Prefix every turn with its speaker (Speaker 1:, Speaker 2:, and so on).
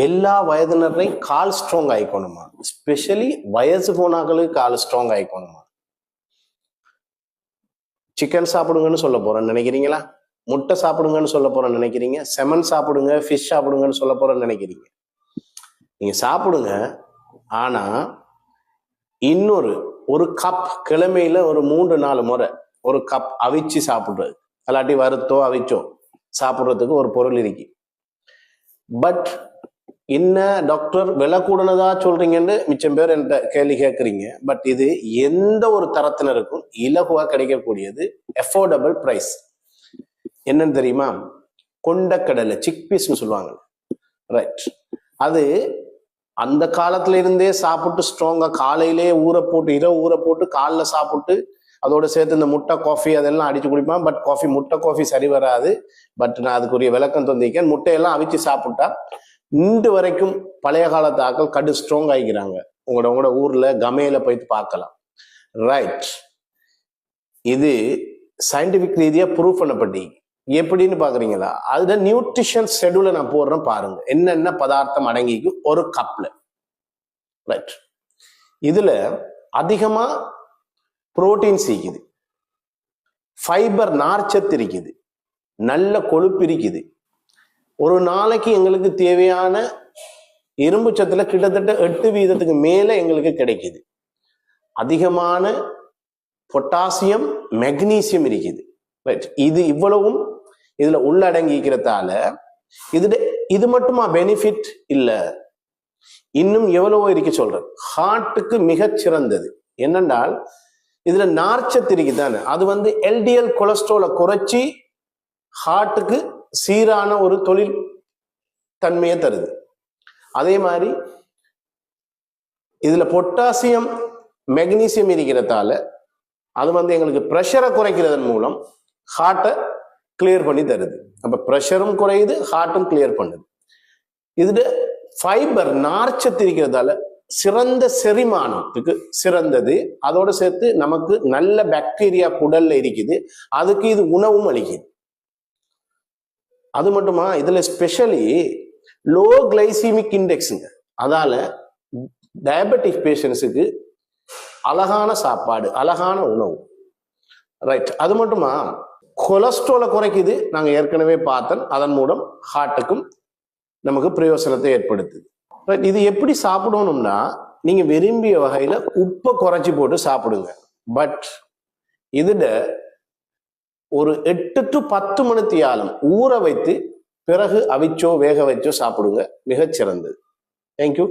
Speaker 1: எல்லா வயதினரையும் கால் strong ஆயிக்கணுமா? Specially வயசு போனாக்களுக்கு கால் strong ஆயிக்கணுமா? Chicken சாப்பிடுங்கன்னு சொல்ல போறேன்னு நினைக்கிறீங்களா? முட்டை சாப்பிடுங்கன்னு சொல்ல போறேன்னு நினைக்கிறீங்க? செமன் சாப்பிடுங்க, ஃபிஷ் சாப்பிடுங்கன்னு சொல்ல போறேன்னு நினைக்கிறீங்க? நீங்க சாப்பிடுங்க, ஆனா ஒரு கப் கிழமையில ஒரு 3-4 முறை ஒரு கப் அவிச்சு சாப்பிடுறது, அல்லாட்டி வறுத்தோ அவிச்சோ சாப்பிடுறதுக்கு ஒரு பொருள் இருக்கு. பட் என்ன டாக்டர் விலை கூடனதா சொல்றீங்கன்னு மிச்சம் பேர் என்கிட்ட கேள்வி கேட்குறீங்க. பட் இது எந்த ஒரு தரத்தினருக்கும் இலகுவா கிடைக்கக்கூடியது, அஃபோர்டபுள் பிரைஸ். என்னன்னு தெரியுமா? கொண்டக்கடலை, சிக்பீஸ்ன்னு சொல்லுவாங்க, ரைட்? அது அந்த காலத்துல இருந்தே சாப்பிட்டு ஸ்ட்ராங்கா காலையிலே ஊற போட்டு, இரவு ஊற போட்டு காலைல சாப்பிட்டு அதோட சேர்த்து இந்த முட்டை காஃபி அதெல்லாம் அடிச்சு குடிப்பான். பட் முட்டை காஃபி சரி வராது. பட் நான் அதுக்குரிய விளக்கம் தந்திருக்கேன். முட்டையெல்லாம் அவிச்சு சாப்பிட்டா இன்று வரைக்கும் பழைய காலத்து ஆக்கள் கடு ஸ்ட்ராங் ஆகிக்கிறாங்க. உங்களோட ஊர்ல கமையில போயிட்டு பார்க்கலாம், ரைட்? இது சயின்டிபிக் ரீதியா ப்ரூவ் பண்ணப்பட்டி. எப்படின்னு பாக்குறீங்களா? அதுல நியூட்ரிஷன் ஷெட்யூல நான் போடுறேன், பாருங்க என்னென்ன பதார்த்தம் அடங்கிக்கு ஒரு கப்ல, ரைட்? இதுல அதிகமா புரோட்டீன்ஸ் இருக்குது, ஃபைபர் நார்ச்சத்து இருக்குது, நல்ல கொழுப்பு இருக்குது. ஒரு நாளைக்கு எங்களுக்கு தேவையான இரும்பு சத்துல கிட்டத்தட்ட 8% மேல எங்களுக்கு கிடைக்குது. அதிகமான பொட்டாசியம், மெக்னீசியம் இருக்குது, ரைட்? இது இவ்வளவும் இதுல உள்ளடங்கிக்கிறதால இது மட்டுமா பெனிஃபிட் இல்ல, இன்னும் எவ்வளவோ இருக்கு சொல்றேன். ஹார்ட்டுக்கு மிகச் சிறந்தது என்னென்றால் இதுல நார்ச்சத்து இருக்குதானே, அது எல்டிஎல் கொலஸ்ட்ராலை குறைச்சி ஹார்ட்டுக்கு சீரான ஒரு தொழில் தன்மையை தருது. அதே மாதிரி இதுல பொட்டாசியம், மெக்னீசியம் இருக்கிறதால அது எங்களுக்கு பிரஷரை குறைக்கிறதன் மூலம் ஹார்ட்டை கிளியர் பண்ணி தருது. அப்ப பிரஷரும் குறையுது, ஹார்ட்டும் கிளியர் பண்ணுது. இதுல ஃபைபர் நார்ச்சத்து இருக்கிறதால சிறந்த செரிமானத்துக்கு சிறந்தது. அதோட சேர்த்து நமக்கு நல்ல பாக்டீரியா குடல்ல இருக்குது, அதுக்கு இது உணவும் அளிக்குது. அது மட்டுமா, இதுல ஸ்பெஷலி லோ கிளைசிமிக் இண்டெக்ஸுங்க. அதால டயபெட்டிக் பேஷண்ட்ஸுக்கு அழகான சாப்பாடு, அழகான உணவு, ரைட்? அது மட்டுமா, கொலஸ்ட்ராலை குறைக்குது, நாங்க ஏற்கனவே பார்த்தோம். அதன் மூலம் ஹார்ட்டுக்கும் நமக்கு பிரயோசனத்தை ஏற்படுத்துது. இது எப்படி சாப்பிடணும்னா, நீங்க விரும்பிய வகையில உப்பை குறைச்சி போட்டு சாப்பிடுங்க. பட் இதுல ஒரு 8 to 10 மணி தியாலம் ஊற வைத்து பிறகு அவிச்சோ வேக வச்சோ சாப்பிடுங்க, மிகச்சிறந்தது. தேங்க்யூ.